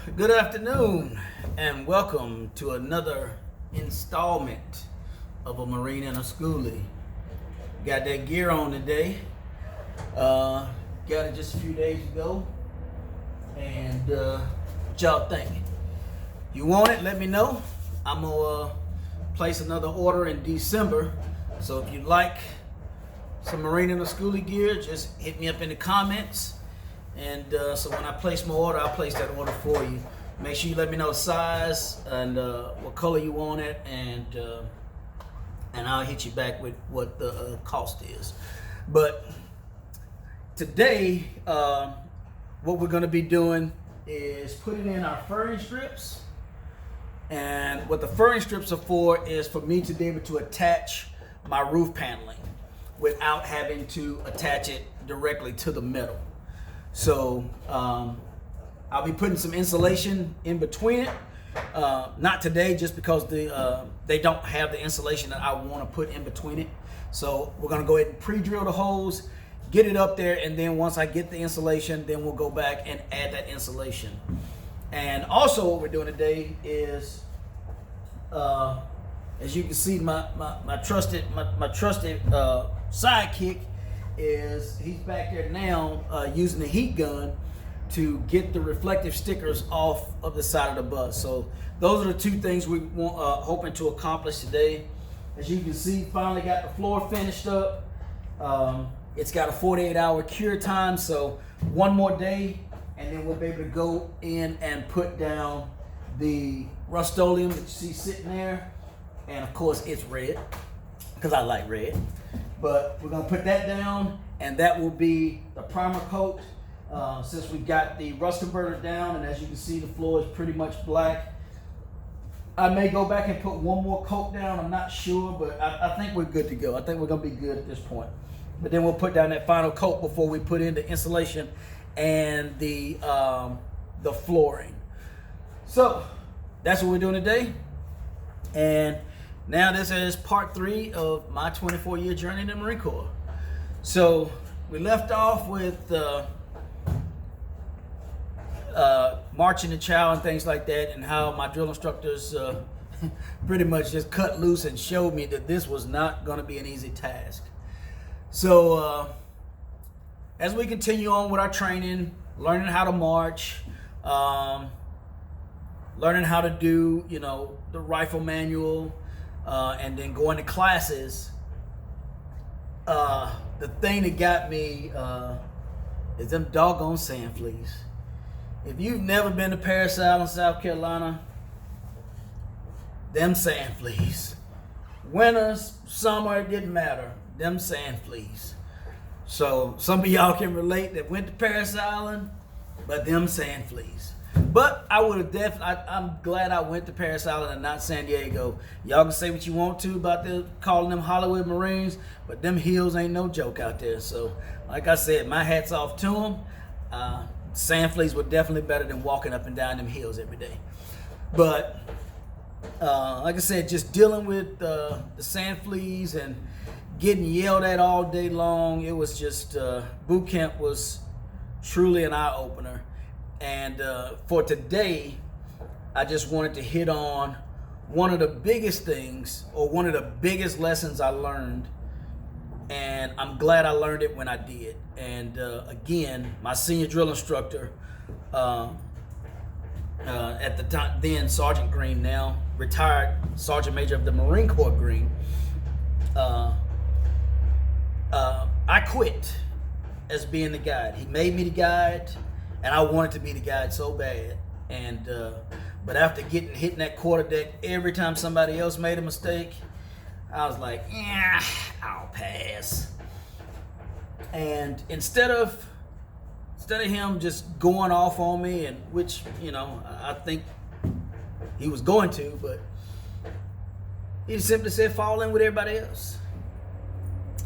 Good afternoon, and welcome to another installment of a Marine and a Schoolie. Got that gear on today. Got it just a few days ago, and what y'all think? You want it? Let me know. I'm gonna place another order in December. So if you like some Marine and a Schoolie gear, just hit me up in the comments. And so when I place my order, I'll place that order for you. Make sure you let me know the size and what color you want it, and I'll hit you back with what the cost is. But today, what we're going to be doing is putting in our furring strips. And what the furring strips are for is for me to be able to attach my roof paneling without having to attach it directly to the metal. So I'll be putting some insulation in between it. Not today, just because they don't have the insulation that I want to put in between it. So we're gonna go ahead and pre-drill the holes, get it up there, and then once I get the insulation, then we'll go back and add that insulation. And also what we're doing today is, as you can see, my trusted sidekick is he's back there now using the heat gun to get the reflective stickers off of the side of the bus. So those are the two things we want, hoping to accomplish today. As you can see, finally got the floor finished up. It's got a 48-hour cure time, so one more day and then we'll be able to go in and put down the Rust-Oleum that you see sitting there. And of course it's red because I like red. But we're gonna put that down, and that will be the primer coat. Since we got the rust converter down, and as you can see, the floor is pretty much black. I may go back and put one more coat down. I'm not sure, but I think we're good to go. I think we're gonna be good at this point. But then we'll put down that final coat before we put in the insulation and the flooring. So that's what we're doing today. And now this is part 3 of my 24-year journey in the Marine Corps. So we left off with marching the chow and things like that, and how my drill instructors pretty much just cut loose and showed me that this was not going to be an easy task. So as we continue on with our training, learning how to march, learning how to do, the rifle manual, and then going to classes, the thing that got me is them doggone sand fleas. If you've never been to Parris Island, South Carolina, them sand fleas. Winters, summer, it didn't matter. Them sand fleas. So some of y'all can relate that went to Parris Island, but them sand fleas. But I would have definitely, I'm glad I went to Parris Island and not San Diego. Y'all can say what you want to about calling them Hollywood Marines, but them hills ain't no joke out there. So like I said, my hat's off to them. Sand fleas were definitely better than walking up and down them hills every day. But like I said, just dealing with the sand fleas and getting yelled at all day long, it was just, boot camp was truly an eye-opener. And for today, I just wanted to hit on one of the biggest things, or one of the biggest lessons I learned. And I'm glad I learned it when I did. And again, my senior drill instructor, at the time, then Sergeant Green, now retired Sergeant Major of the Marine Corps Green, I quit as being the guide. He made me the guide, and I wanted to be the guide so bad. And but after hitting that quarter deck every time somebody else made a mistake, I was like, yeah, I'll pass. And instead of him just going off on me, and which, I think he was going to, but he simply said, fall in with everybody else.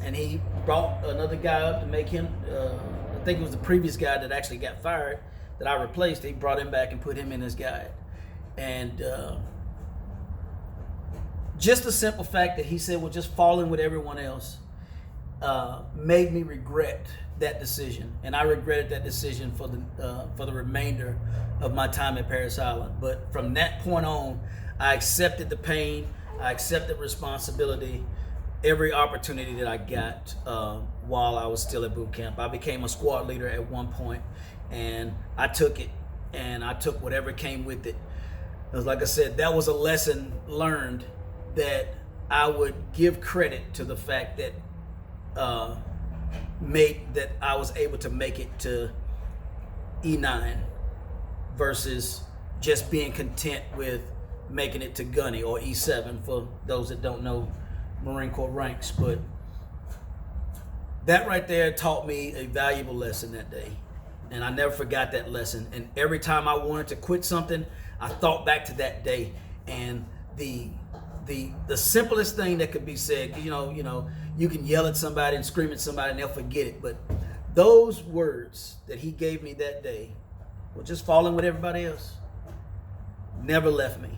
And he brought another guy up to make him, I think it was the previous guy that actually got fired that I replaced. He brought him back and put him in as guide. And just the simple fact that he said, well, just fall in with everyone else. made me regret that decision, and I regretted that decision for the remainder of my time at Parris Island. But from that point on, I accepted the pain, I accepted responsibility, every opportunity that I got while I was still at boot camp. I became a squad leader at one point, and I took it, and I took whatever came with it. Because like I said, that was a lesson learned that I would give credit to the fact that that I was able to make it to E9 versus just being content with making it to Gunny or E7 for those that don't know Marine Corps ranks. But that right there taught me a valuable lesson that day, and I never forgot that lesson. And every time I wanted to quit something, I thought back to that day, and the simplest thing that could be said, you can yell at somebody and scream at somebody and they'll forget it, but those words that he gave me that day, were just falling with everybody else, never left me.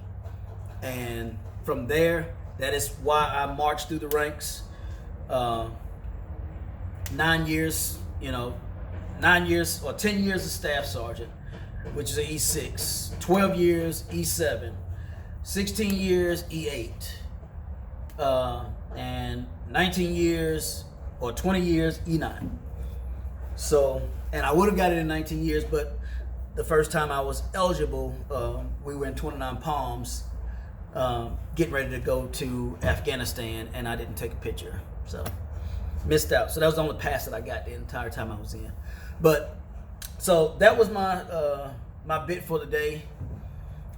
And from there, that is why I marched through the ranks. 9 years, 9 years or 10 years as staff sergeant, which is an E6, 12 years E7, 16 years E8, and 19 years or 20 years E9. So, and I would have got it in 19 years, but the first time I was eligible, we were in 29 Palms, getting ready to go to Afghanistan, and I didn't take a picture, so missed out. So that was the only pass that I got the entire time I was in. But so that was my my bit for the day.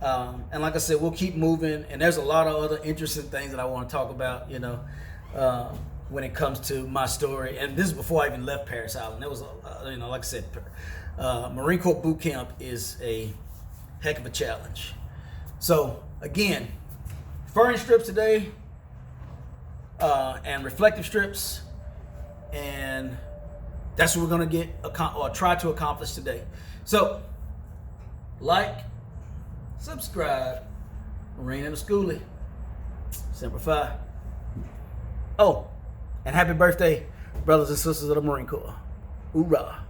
And like I said, we'll keep moving, and there's a lot of other interesting things that I want to talk about, when it comes to my story. And this is before I even left Parris Island. It was, like I said, Marine Corps boot camp is a heck of a challenge. So again, furring strips today, and reflective strips, and that's what we're gonna get or try to accomplish today. So, like, subscribe, Marine and a Schoolie, Semper Fi. Oh, and happy birthday, brothers and sisters of the Marine Corps. Hoorah.